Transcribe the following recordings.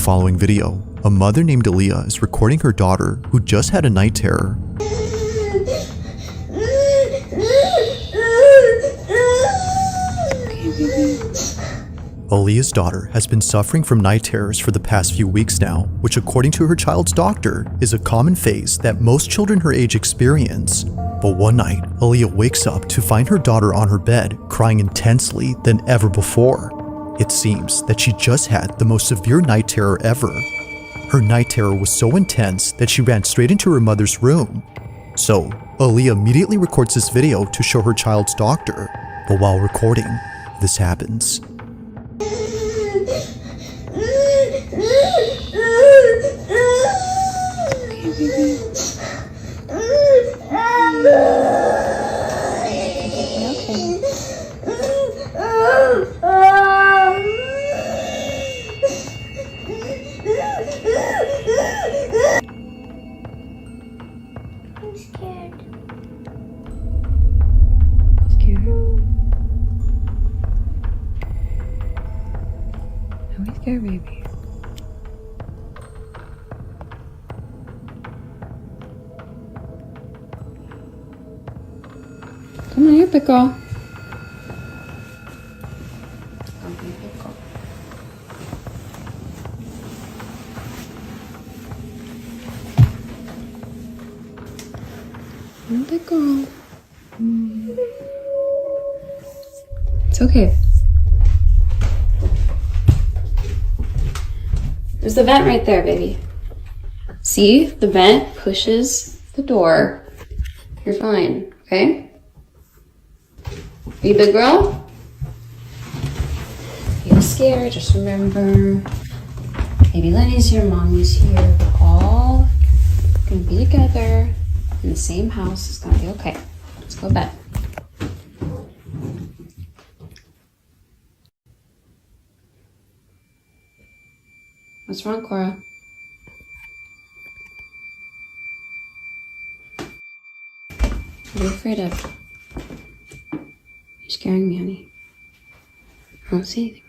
following video, a mother named Aaliyah is recording her daughter who just had a night terror. Aaliyah's daughter has been suffering from night terrors for the past few weeks now, which according to her child's doctor is a common phase that most children her age experience. But one night, Aaliyah wakes up to find her daughter on her bed crying intensely than ever before. It seems that she just had the most severe night terror ever. Her night terror was so intense that she ran straight into her mother's room. So, Aaliyah immediately records this video to show her child's doctor. But while recording, this happens. I'm scared. Don't be scared, baby. Come on, you're a big girl. Don't be a big girl. You're a big girl. It's okay. There's the vent right there, baby. See? The vent pushes the door. You're fine, okay? Are you a big girl? You're scared, just remember. Baby Lenny's here, Mommy's here. We're all gonna be together in the same house. It's gonna be okay. Let's go to bed. What's wrong, Cora? What are you afraid of? You're scaring me, honey. I don't see anything.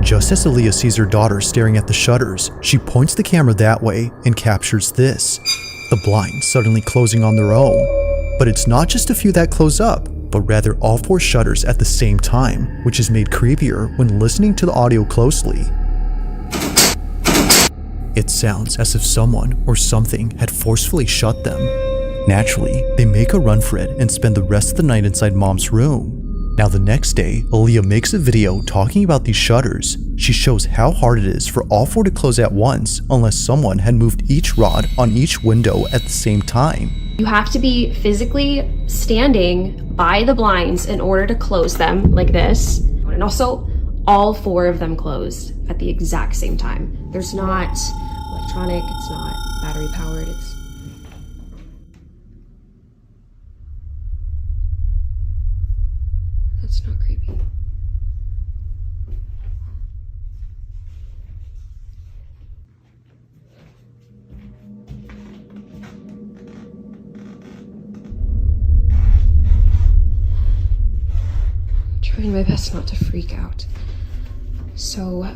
Just as Aaliyah sees her daughter staring at the shutters, she points the camera that way and captures this. The blinds suddenly closing on their own. But it's not just a few that close up, but rather all 4 shutters at the same time, which is made creepier when listening to the audio closely. It sounds as if someone or something had forcefully shut them. Naturally, they make a run for it and spend the rest of the night inside Mom's room. Now the next day, Aaliyah makes a video talking about these shutters. She shows how hard it is for all 4 to close at once unless someone had moved each rod on each window at the same time. You have to be physically standing by the blinds in order to close them like this. And also, all 4 of them closed at the exact same time. There's not electronic, it's not battery powered, That's not creepy. Trying my best not to freak out. So,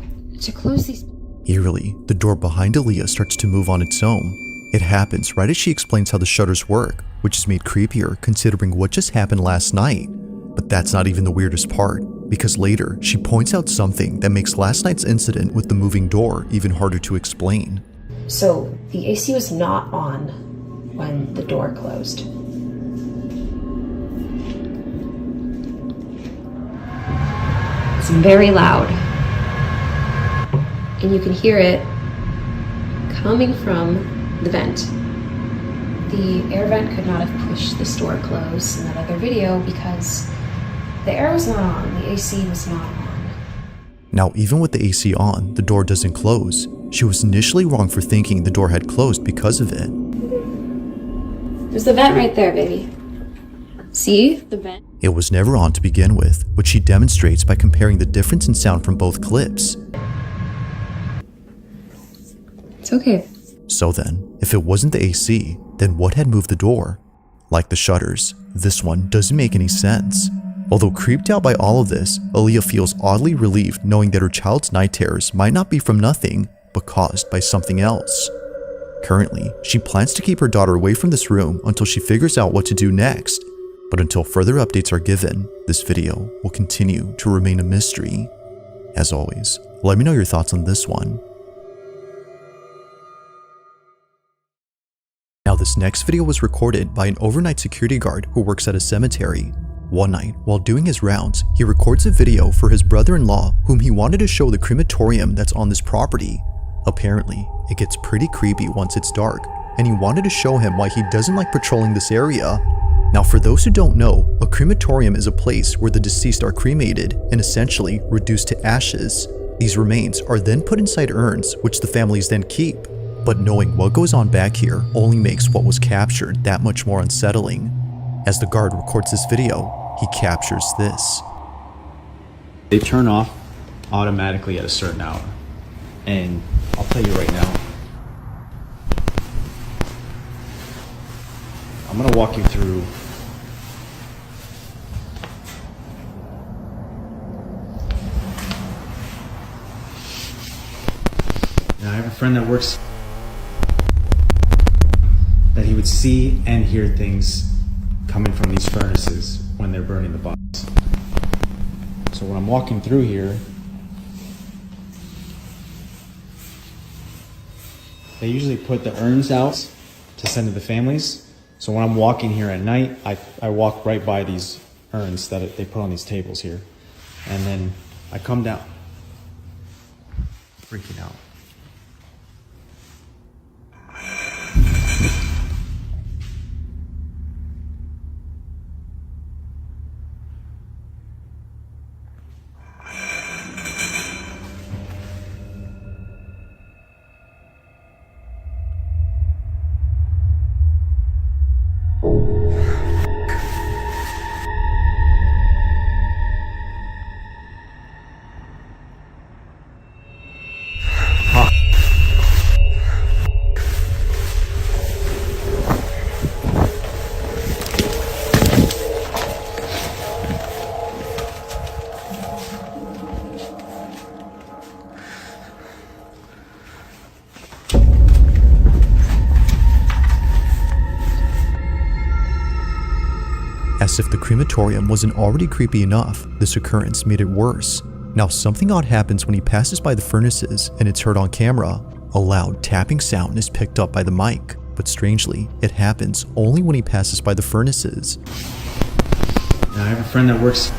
to close these... Eerily, the door behind Aaliyah starts to move on its own. It happens right as she explains how the shutters work, which is made creepier considering what just happened last night. But that's not even the weirdest part, because later she points out something that makes last night's incident with the moving door even harder to explain. So, the AC was not on when the door closed. It's very loud. And you can hear it coming from the vent. The air vent could not have pushed this door closed in that other video because the air was not on, the AC was not on. Now, even with the AC on, the door doesn't close. She was initially wrong for thinking the door had closed because of it. There's the vent right there, baby. See? The vent? It was never on to begin with, which she demonstrates by comparing the difference in sound from both clips. It's okay. So then, if it wasn't the AC, then what had moved the door? Like the shutters, this one doesn't make any sense. Although creeped out by all of this, Aaliyah feels oddly relieved knowing that her child's night terrors might not be from nothing, but caused by something else. Currently, she plans to keep her daughter away from this room until she figures out what to do next. But until further updates are given, this video will continue to remain a mystery. As always, let me know your thoughts on this one. Now this next video was recorded by an overnight security guard who works at a cemetery. One night, while doing his rounds, he records a video for his brother-in-law whom he wanted to show the crematorium that's on this property. Apparently, it gets pretty creepy once it's dark, and he wanted to show him why he doesn't like patrolling this area. Now for those who don't know, a crematorium is a place where the deceased are cremated and essentially reduced to ashes. These remains are then put inside urns, which the families then keep. But knowing what goes on back here only makes what was captured that much more unsettling. As the guard records this video, he captures this. They turn off automatically at a certain hour. And I'll tell you right now, I'm gonna walk you through now I have a friend that works that he would see and hear things coming from these furnaces when they're burning the bodies. So when I'm walking through here, they usually put the urns out to send to the families. So when I'm walking here at night, I walk right by these urns that they put on these tables here. And then I come down, freaking out. As if the crematorium wasn't already creepy enough, this occurrence made it worse. Now something odd happens when he passes by the furnaces and it's heard on camera. A loud tapping sound is picked up by the mic, but strangely, it happens only when he passes by the furnaces. Now I have a friend that works.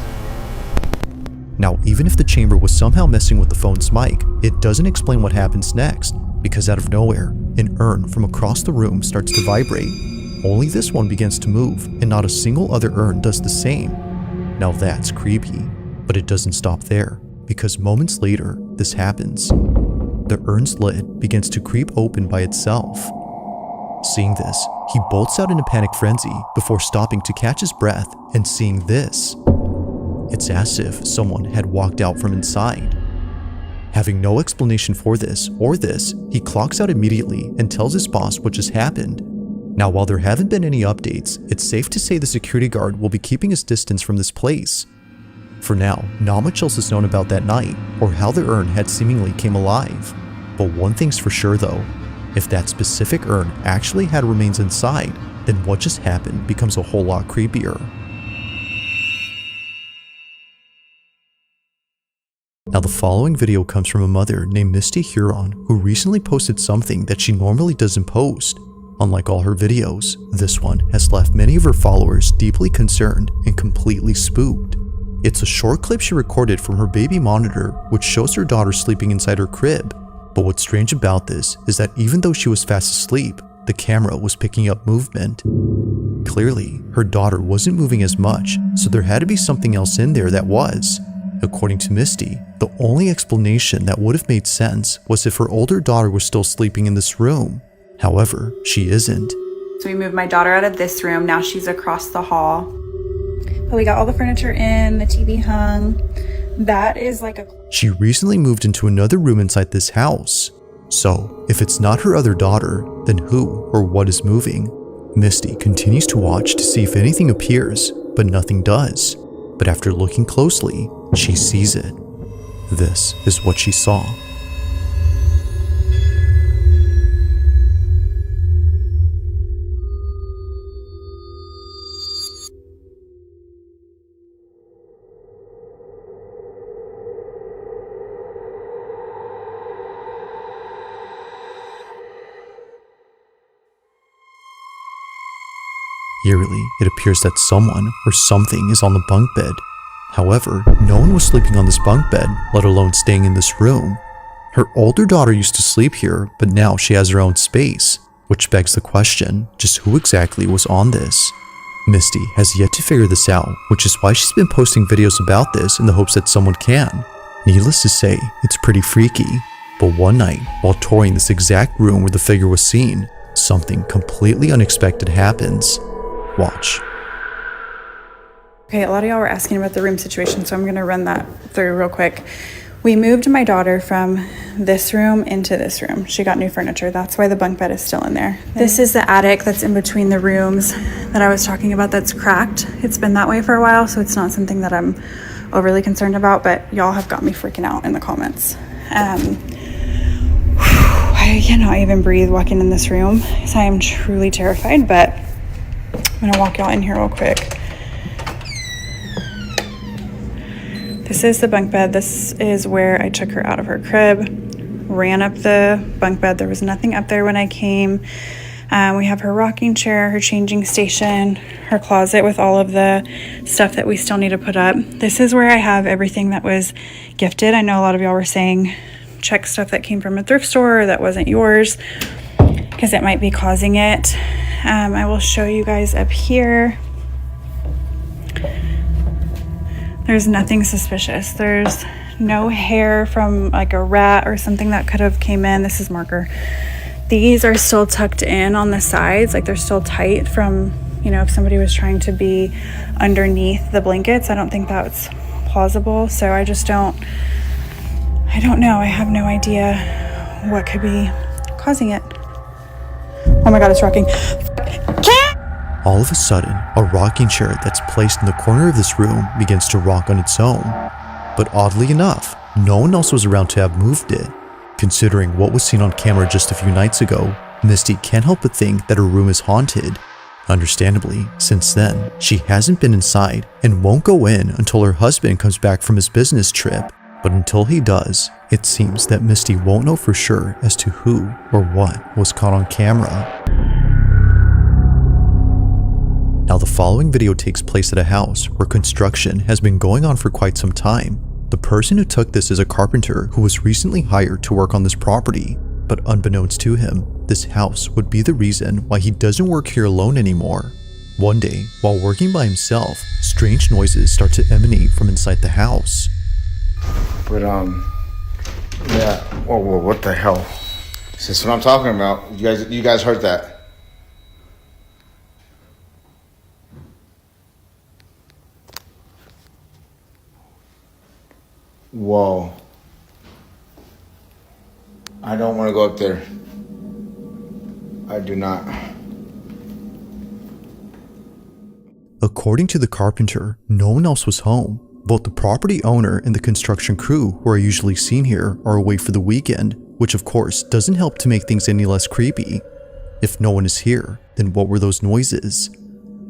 Now even if the chamber was somehow messing with the phone's mic, it doesn't explain what happens next, because out of nowhere, an urn from across the room starts to vibrate. Only this one begins to move, and not a single other urn does the same. Now that's creepy, but it doesn't stop there, because moments later, this happens. The urn's lid begins to creep open by itself. Seeing this, he bolts out in a panic frenzy before stopping to catch his breath and seeing this. It's as if someone had walked out from inside. Having no explanation for this or this, he clocks out immediately and tells his boss what just happened. Now, while there haven't been any updates, it's safe to say the security guard will be keeping his distance from this place. For now, not much else is known about that night, or how the urn had seemingly came alive. But one thing's for sure though, if that specific urn actually had remains inside, then what just happened becomes a whole lot creepier. Now the following video comes from a mother named Misty Huron who recently posted something that she normally doesn't post. Unlike all her videos, this one has left many of her followers deeply concerned and completely spooked. It's a short clip she recorded from her baby monitor, which shows her daughter sleeping inside her crib. But what's strange about this is that even though she was fast asleep, the camera was picking up movement. Clearly, her daughter wasn't moving as much, so there had to be something else in there that was. According to Misty, the only explanation that would have made sense was if her older daughter was still sleeping in this room. However, she isn't. So we moved my daughter out of this room. Now she's across the hall. But we got all the furniture in, the TV hung. That is like a... She recently moved into another room inside this house. So, if it's not her other daughter, then who or what is moving? Misty continues to watch to see if anything appears, but nothing does. but after looking closely, she sees it. This is what she saw. Eerily, it appears that someone or something is on the bunk bed. However, no one was sleeping on this bunk bed, let alone staying in this room. Her older daughter used to sleep here, but now she has her own space, which begs the question, just who exactly was on this? Misty has yet to figure this out, which is why she's been posting videos about this in the hopes that someone can. Needless to say, it's pretty freaky. But one night, while touring this exact room where the figure was seen, something completely unexpected happens. Watch. Okay, a lot of y'all were asking about the room situation, so I'm gonna run that through real quick. We moved my daughter from this room into this room. She got new furniture. That's why the bunk bed is still in there. This is the attic that's in between the rooms that I was talking about that's cracked. It's been that way for a while, so it's not something that I'm overly concerned about, but y'all have got me freaking out in the comments. I cannot even breathe walking in this room because I am truly terrified, but I'm gonna walk y'all in here real quick. This is the bunk bed. This is where I took her out of her crib, ran up the bunk bed. There was nothing up there when I came. We have her rocking chair, her changing station, her closet with all of the stuff that we still need to put up. This is where I have everything that was gifted. I know a lot of y'all were saying check stuff that came from a thrift store or that wasn't yours because it might be causing it. I will show you guys up here. There's nothing suspicious. There's no hair from like a rat or something that could have came in. This is marker. These are still tucked in on the sides, like they're still tight from, you know, if somebody was trying to be underneath the blankets. I don't think that's plausible. So I don't know. I have no idea what could be causing it. Oh my God, it's rocking. All of a sudden, a rocking chair that's placed in the corner of this room begins to rock on its own. But oddly enough, no one else was around to have moved it. Considering what was seen on camera just a few nights ago, Misty can't help but think that her room is haunted. Understandably, since then, she hasn't been inside and won't go in until her husband comes back from his business trip. But until he does, it seems that Misty won't know for sure as to who or what was caught on camera. Now the following video takes place at a house where construction has been going on for quite some time. The person who took this is a carpenter who was recently hired to work on this property, but unbeknownst to him, this house would be the reason why he doesn't work here alone anymore. One day, while working by himself, strange noises start to emanate from inside the house. But yeah. Whoa, what the hell? That's what I'm talking about. You guys heard that? Whoa. I don't want to go up there. I do not. According to the carpenter, no one else was home. Both the property owner and the construction crew who are usually seen here are away for the weekend, which of course doesn't help to make things any less creepy. If no one is here, then what were those noises?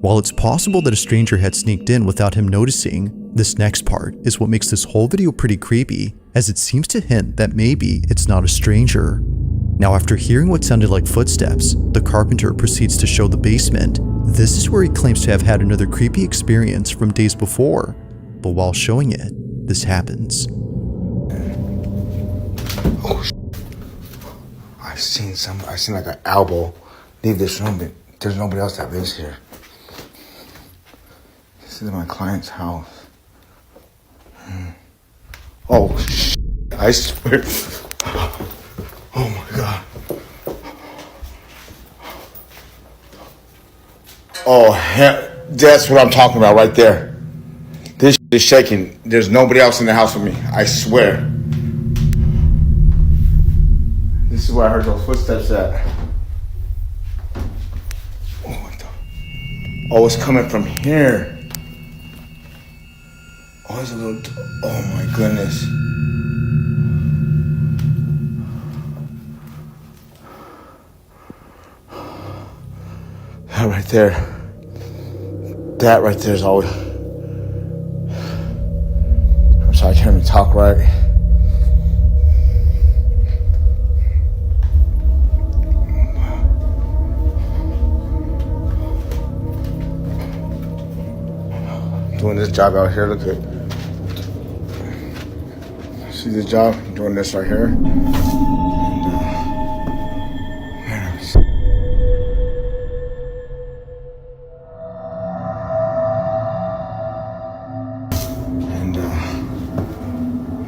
While it's possible that a stranger had sneaked in without him noticing, this next part is what makes this whole video pretty creepy, as it seems to hint that maybe it's not a stranger. Now after hearing what sounded like footsteps, the carpenter proceeds to show the basement. This is where he claims to have had another creepy experience from days before, but while showing it, this happens. Oh, I've seen like an elbow leave this room, but there's nobody else that lives here. This is my client's house. Oh, I swear. Oh my God. Oh, hell, that's what I'm talking about right there. This is shaking. There's nobody else in the house with me. I swear. This is where I heard those footsteps at. Oh, what the? Oh, it's coming from here. Oh, there's a little. Oh my goodness. That right there. That right there is always. I'm sorry, I can't even talk right. Doing this job out here, look at. See this job? I'm doing this right here.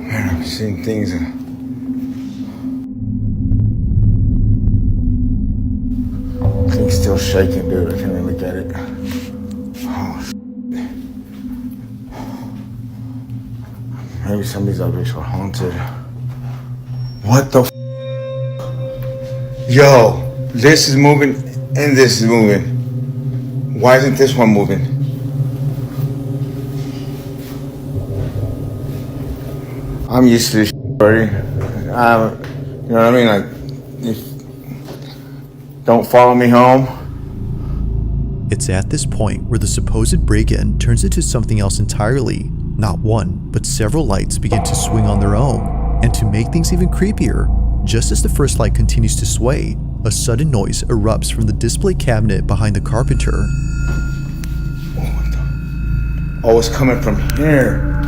Man, I'm seeing things. Things still shaking, dude. I can't even look at it. Oh, maybe some of these objects were haunted. What the Yo, this is moving and this is moving. Why isn't this one moving? I'm used to this already. You know what I mean? Like, if don't follow me home. It's at this point where the supposed break-in turns into something else entirely. Not one, but several lights begin to swing on their own. And to make things even creepier, just as the first light continues to sway, a sudden noise erupts from the display cabinet behind the carpenter. Oh, it's coming from here.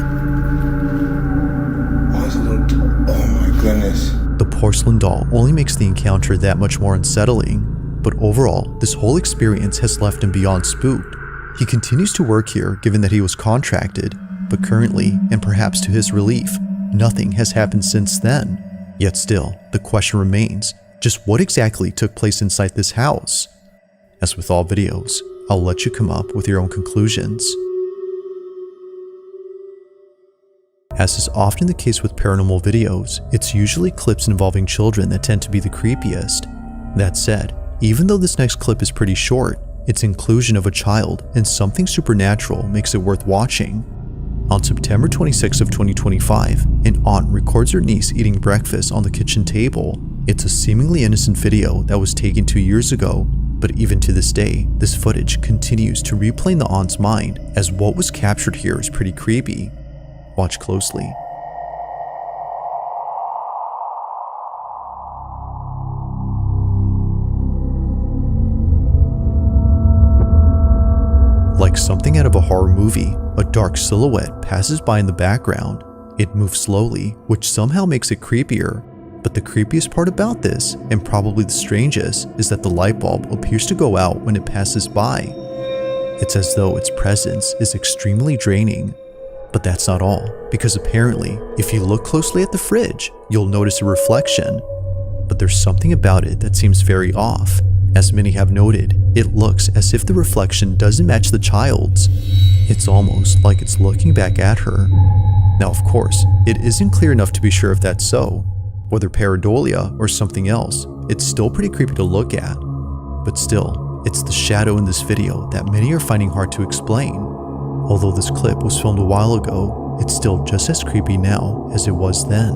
Oh, it's a little. Oh my goodness. The porcelain doll only makes the encounter that much more unsettling. But overall, this whole experience has left him beyond spooked. He continues to work here given that he was contracted, but currently, and perhaps to his relief, nothing has happened since then. Yet still, the question remains, just what exactly took place inside this house? As with all videos, I'll let you come up with your own conclusions. As is often the case with paranormal videos, it's usually clips involving children that tend to be the creepiest. That said, even though this next clip is pretty short, its inclusion of a child and something supernatural makes it worth watching. On September 26 of 2025, an aunt records her niece eating breakfast on the kitchen table. It's a seemingly innocent video that was taken 2 years ago, but even to this day, this footage continues to replay in the aunt's mind as what was captured here is pretty creepy. Watch closely. Like something out of a horror movie, a dark silhouette passes by in the background. It moves slowly, which somehow makes it creepier. But the creepiest part about this, and probably the strangest, is that the light bulb appears to go out when it passes by. It's as though its presence is extremely draining. But that's not all, because apparently, if you look closely at the fridge, you'll notice a reflection. But there's something about it that seems very off. As many have noted, it looks as if the reflection doesn't match the child's. It's almost like it's looking back at her. Now, of course, it isn't clear enough to be sure if that's so. Whether pareidolia or something else, it's still pretty creepy to look at. But still, it's the shadow in this video that many are finding hard to explain. Although this clip was filmed a while ago, it's still just as creepy now as it was then.